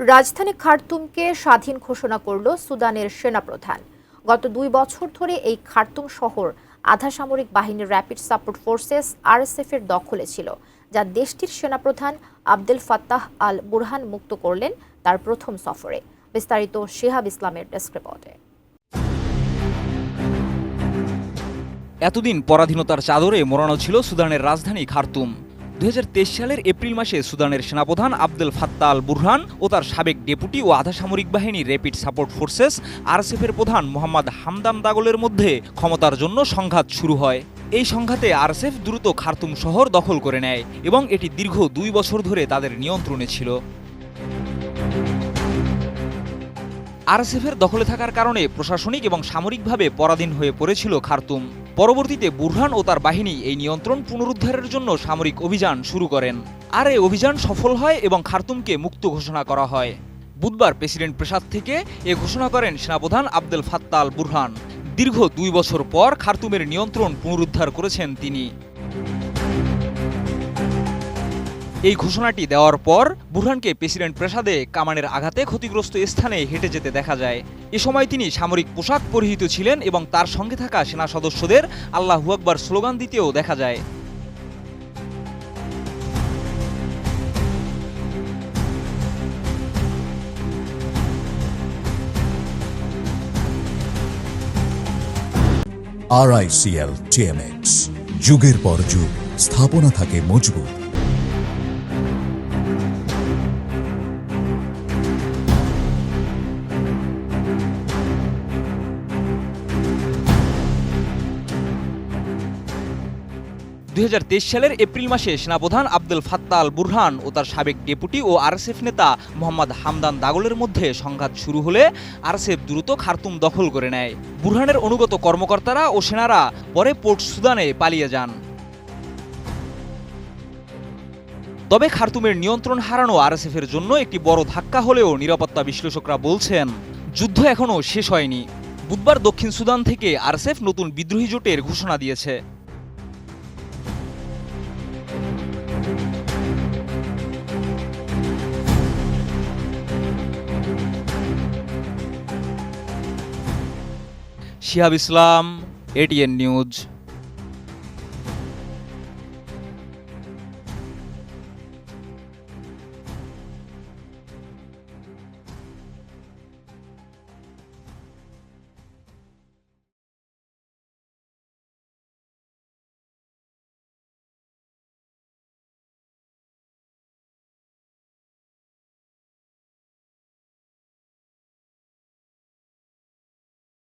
রাজধানী খার্তুমকে স্বাধীন ঘোষণা করল সুদানের সেনাপ্রধান। গত 2 বছর ধরে এই খার্তুম শহর আধা সামরিক বাহিনীর র্যাপিড সাপোর্ট ফোর্সেস আরএসএফ এর দখলে ছিল, যা দেশটির সেনাপ্রধান আবদেল ফাত্তাহ আল বুরহান মুক্ত করলেন তার প্রথম সফরে। বিস্তারিত শিহাব ইসলামের ডেস্ক রিপোর্টে। এতদিন পরাধীনতার চাদরে মোড়ানো ছিল সুদানের রাজধানী খার্তুম। 2023 সালের এপ্রিল মাসে সুদানের সেনাপ্রধান আবদেল ফাত্তাহ আল বুরহান ও তার সাবেক ডেপুটি ও আধা সামরিক বাহিনী র্যাপিড সাপোর্ট ফোর্সেস আরএসএফ এর প্রধান মোহাম্মদ হামদান দাগলের মধ্যে ক্ষমতার জন্য সংঘাত শুরু হয়। এই সংঘাতে আরএসএফ দ্রুত খার্তুম শহর দখল করে নেয় এবং এটি দীর্ঘ 2 বছর ধরে তাদের নিয়ন্ত্রণে ছিল। আরএসএফের দখলে থাকার কারণে প্রশাসনিক এবং সামরিকভাবে পরাধীন হয়ে পড়েছিল খার্তুম। পরবর্তীতে বুরহান ও তার বাহিনী এই নিয়ন্ত্রণ পুনরুদ্ধারের জন্য সামরিক অভিযান শুরু করেন। আর এই অভিযান সফল হয় এবং খার্তুমকে মুক্ত ঘোষণা করা হয়। বুধবার প্রেসিডেন্ট প্রাসাদ থেকে এ ঘোষণা করেন সেনাপ্রধান আবদেল ফাত্তাহ আল বুরহান। দীর্ঘ 2 বছর পর খার্তুমের নিয়ন্ত্রণ পুনরুদ্ধার করেছেন তিনি। এই ঘোষণাটি দেওয়ার পর বুরহানকে প্রেসিডেন্ট প্রাসাদে কামানের আঘাতে ক্ষতিগ্রস্ত স্থানে হেঁটে যেতে দেখা যায়। এ সময় তিনি সামরিক পোশাক পরিহিত ছিলেন এবং তার সঙ্গে থাকা সেনা সদস্যদের আল্লাহু আকবার স্লোগান দিতেও দেখা যায়। RICL TMX, যুগের পর যুগ স্থাপনা থাকে মজবুত। 2023 সালের এপ্রিল মাসে সেনাপ্রধান আবদেল ফাত্তাহ আল বুরহান ও তার সাবেক ডেপুটি ও আরএসএফ নেতা মোহাম্মদ হামদান দাগলের মধ্যে সংঘাত শুরু হলে আরএসএফ দ্রুত খার্তুম দখল করে নেয়। বুরহানের অনুগত কর্মকর্তারা ও সেনারা পরে পোর্ট সুদানে পালিয়ে যান। তবে খার্তুমের নিয়ন্ত্রণ হারানো আরএসএফের জন্য একটি বড় ধাক্কা হলেও নিরাপত্তা বিশ্লেষকরা বলছেন যুদ্ধ এখনও শেষ হয়নি। বুধবার দক্ষিণ সুদান থেকে আরএসএফ নতুন বিদ্রোহী জোটের ঘোষণা দিয়েছে। শিহাব ইসলাম, ATN নিউজ।